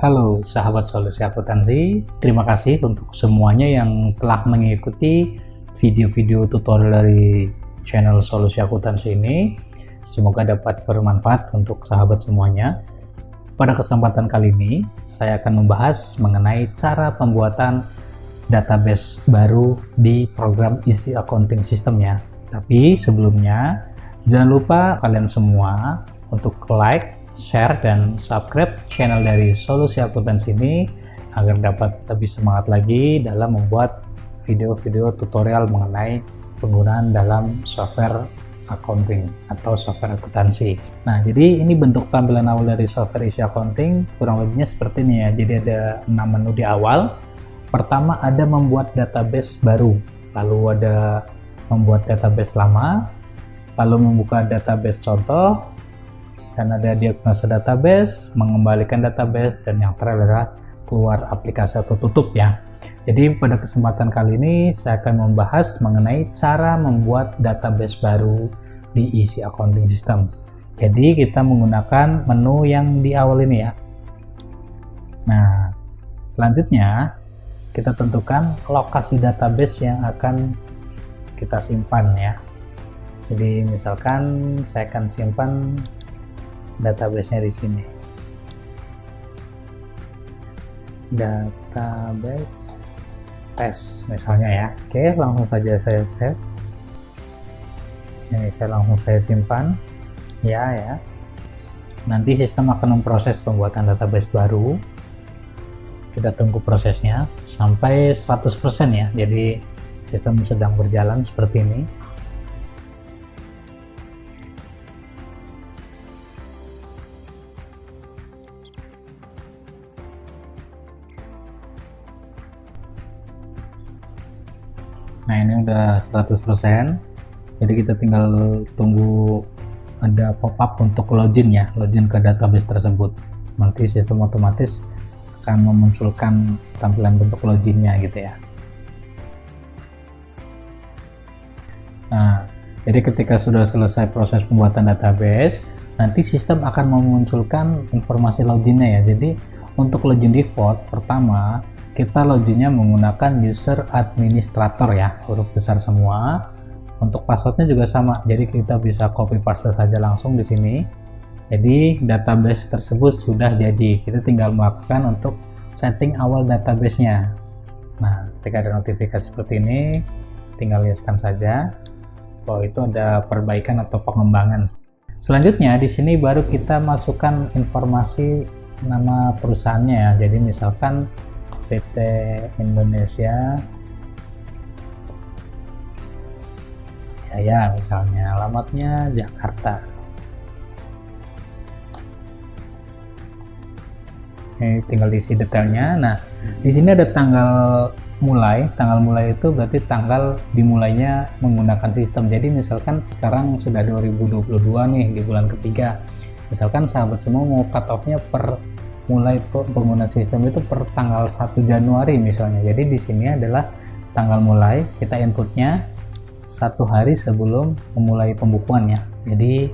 Halo sahabat solusi akuntansi, terima kasih untuk semuanya yang telah mengikuti video-video tutorial dari channel solusi akuntansi ini. Semoga dapat bermanfaat untuk sahabat semuanya. Pada kesempatan kali ini, saya akan membahas mengenai cara pembuatan database baru di program Easy Accounting System ya. Tapi sebelumnya, jangan lupa kalian semua untuk like, share, dan subscribe channel dari Solusi Akuntansi ini agar dapat lebih semangat lagi dalam membuat video-video tutorial mengenai penggunaan dalam software accounting atau software akuntansi. Nah, jadi ini bentuk tampilan awal dari software Easy Accounting, kurang lebihnya seperti ini ya. Jadi ada 6 menu di awal. Pertama ada membuat database baru, lalu ada membuat database lama, lalu membuka database contoh, dan ada diagnosa database, mengembalikan database, dan yang terakhir adalah keluar aplikasi atau tutup ya. Jadi pada kesempatan kali ini saya akan membahas mengenai cara membuat database baru di Easy Accounting System. Jadi kita menggunakan menu yang di awal ini ya. Nah, selanjutnya kita tentukan lokasi database yang akan kita simpan ya. Jadi misalkan saya akan simpan database-nya di sini. Database test misalnya ya. Oke, langsung saja saya save. Ini saya langsung saya simpan. Ya. Nanti sistem akan memproses pembuatan database baru. Kita tunggu prosesnya sampai 100% ya. Jadi sistem sedang berjalan seperti ini. Nah, ini udah 100%. Jadi kita tinggal tunggu ada pop-up untuk login ya, login ke database tersebut. Nanti sistem otomatis akan memunculkan tampilan bentuk loginnya gitu ya. Nah, jadi ketika sudah selesai proses pembuatan database, nanti sistem akan memunculkan informasi loginnya ya. Jadi untuk login default, pertama kita loginnya menggunakan user administrator ya, huruf besar semua. Untuk passwordnya juga sama, jadi kita bisa copy paste saja langsung di sini. Jadi database tersebut sudah jadi, kita tinggal melakukan untuk setting awal database-nya. Nah, ketika ada notifikasi seperti ini, tinggal lihatkan saja bahwa itu ada perbaikan atau pengembangan. Selanjutnya di sini baru kita masukkan informasi nama perusahaannya ya. Jadi misalkan PT Indonesia Jaya misalnya, alamatnya Jakarta. Ini tinggal diisi detailnya. Nah, di sini ada tanggal mulai. Tanggal mulai itu berarti tanggal dimulainya menggunakan sistem. Jadi misalkan sekarang sudah 2022 nih di bulan ketiga. Misalkan sahabat semua mau cut off-nya per mulai penggunaan sistem itu per tanggal 1 Januari misalnya. Jadi di sini adalah tanggal mulai, kita inputnya 1 hari sebelum memulai pembukuannya. Jadi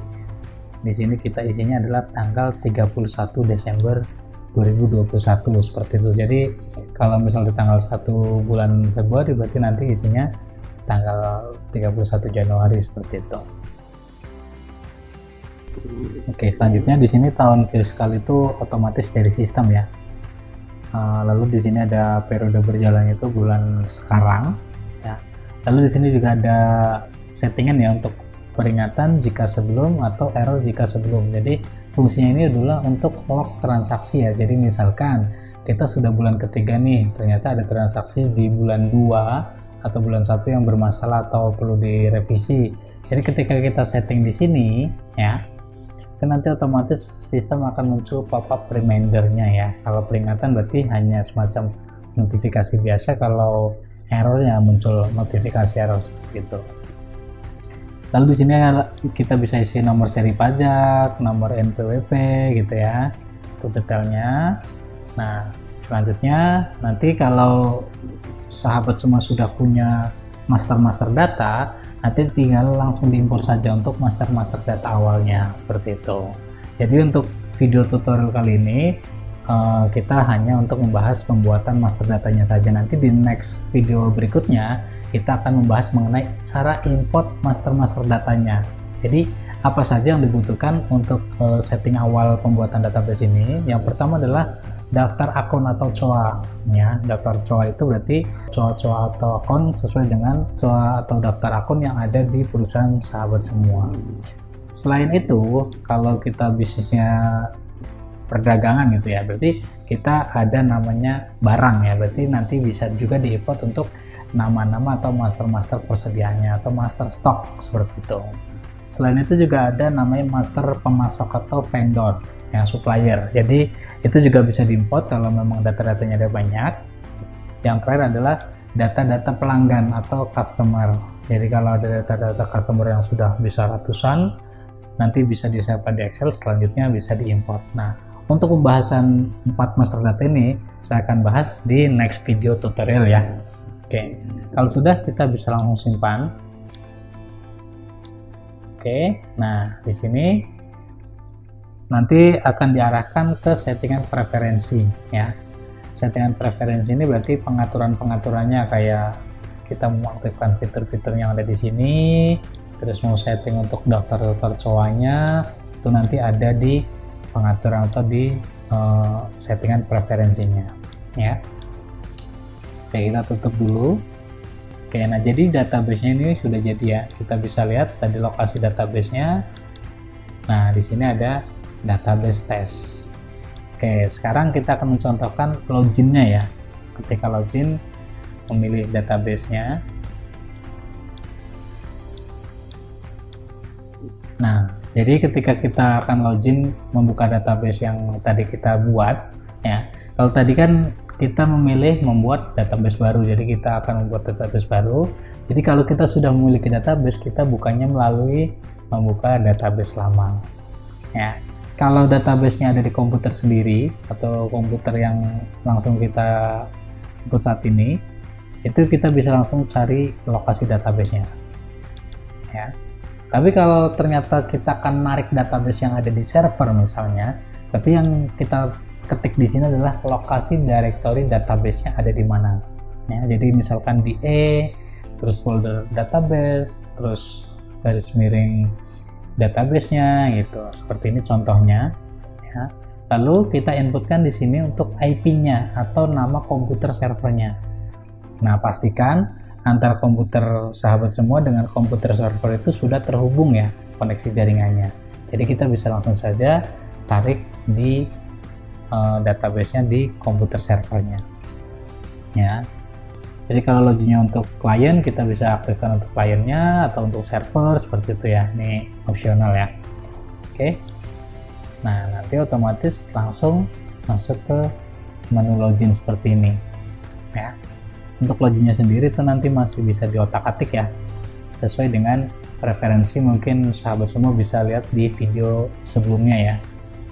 di sini kita isinya adalah tanggal 31 Desember 2021 seperti itu. Jadi kalau misal di tanggal 1 bulan Februari berarti nanti isinya tanggal 31 Januari seperti itu. Oke, selanjutnya di sini tahun fiskal itu otomatis dari sistem ya. Lalu di sini ada periode berjalan itu bulan sekarang ya. Lalu di sini juga ada settingan ya untuk peringatan jika sebelum atau error jika sebelum. Jadi fungsinya ini adalah untuk log transaksi ya. Jadi misalkan kita sudah bulan ketiga nih, ternyata ada transaksi di bulan 2 atau bulan 1 yang bermasalah atau perlu direvisi. Jadi ketika kita setting di sini ya, nanti otomatis sistem akan muncul pop-up reminder-nya ya. Kalau peringatan berarti hanya semacam notifikasi biasa, kalau errornya muncul notifikasi error gitu. Lalu di sini kita bisa isi nomor seri pajak, nomor NPWP gitu ya, untuk detailnya. Nah, selanjutnya nanti kalau sahabat semua sudah punya master data, nanti tinggal langsung diimpor saja untuk master data awalnya seperti itu. Jadi untuk video tutorial kali ini kita hanya untuk membahas pembuatan master datanya saja. Nanti di next video berikutnya kita akan membahas mengenai cara import master datanya. Jadi apa saja yang dibutuhkan untuk setting awal pembuatan database ini? Yang pertama adalah daftar akun atau COA ya. Daftar COA itu berarti COA atau akun sesuai dengan COA atau daftar akun yang ada di perusahaan Sahabat Semua. Selain itu, kalau kita bisnisnya perdagangan gitu ya, berarti kita ada namanya barang ya, berarti nanti bisa juga diimport untuk nama-nama atau master persediaannya atau master stok seperti itu. Selain itu juga ada namanya master pemasok atau vendor yang supplier, jadi itu juga bisa diimport kalau memang data-datanya ada banyak. Yang terakhir adalah data-data pelanggan atau customer, jadi kalau ada data-data customer yang sudah bisa ratusan nanti bisa disimpan di Excel, selanjutnya bisa diimport. Nah, untuk pembahasan 4 master data ini saya akan bahas di next video tutorial ya. Oke, kalau sudah kita bisa langsung simpan. Oke, nah di sini nanti akan diarahkan ke settingan preferensi ya. Settingan preferensi ini berarti pengaturan-pengaturannya, kayak kita mengaktifkan fitur-fitur yang ada di sini, terus mau setting untuk daftar-daftar COA-nya itu nanti ada di pengaturan atau di settingan preferensinya ya. Oke, kita tutup dulu. Oke, nah jadi database-nya ini sudah jadi ya. Kita bisa lihat tadi lokasi database-nya. Nah, di sini ada database test. Oke, sekarang kita akan mencontohkan login-nya ya. Ketika login, memilih database-nya. Nah, jadi ketika kita akan login membuka database yang tadi kita buat ya. Kalau tadi kan kita memilih membuat database baru, jadi kita akan membuat database baru. Jadi kalau kita sudah memiliki database, kita bukanya melalui membuka database lama ya. Kalau database-nya ada di komputer sendiri atau komputer yang langsung kita input saat ini, itu kita bisa langsung cari lokasi database-nya ya. Tapi kalau ternyata kita akan narik database yang ada di server misalnya, tapi yang kita ketik di sini adalah lokasi directory database-nya ada di mana. Ya, jadi misalkan di terus folder database, terus garis miring database-nya gitu. Seperti ini contohnya. Ya. Lalu kita inputkan di sini untuk IP-nya atau nama komputer servernya. Nah, pastikan antara komputer Sahabat Semua dengan komputer server itu sudah terhubung ya koneksi jaringannya. Jadi kita bisa langsung saja tarik di database-nya di komputer servernya ya. Jadi kalau loginnya untuk klien, kita bisa aktifkan untuk kliennya atau untuk server seperti itu ya. Ini opsional ya. Oke. Nah, nanti otomatis langsung masuk ke menu login seperti ini ya. Untuk loginnya sendiri itu nanti masih bisa diotak-atik ya, sesuai dengan preferensi. Mungkin Sahabat Semua bisa lihat di video sebelumnya ya,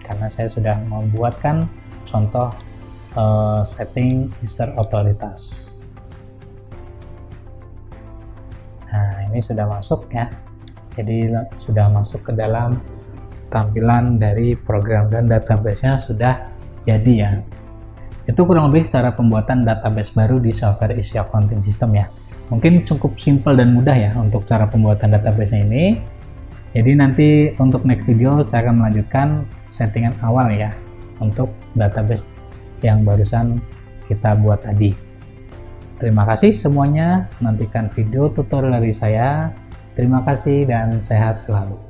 karena saya sudah membuatkan contoh setting user otoritas. Nah, ini sudah masuk ya, jadi sudah masuk ke dalam tampilan dari program dan database-nya sudah jadi ya. Itu kurang lebih cara pembuatan database baru di software isi accounting system ya. Mungkin cukup simpel dan mudah ya untuk cara pembuatan database ini. Jadi nanti untuk next video saya akan melanjutkan settingan awal ya untuk database yang barusan kita buat tadi. Terima kasih semuanya, nantikan video tutorial dari saya. Terima kasih dan sehat selalu.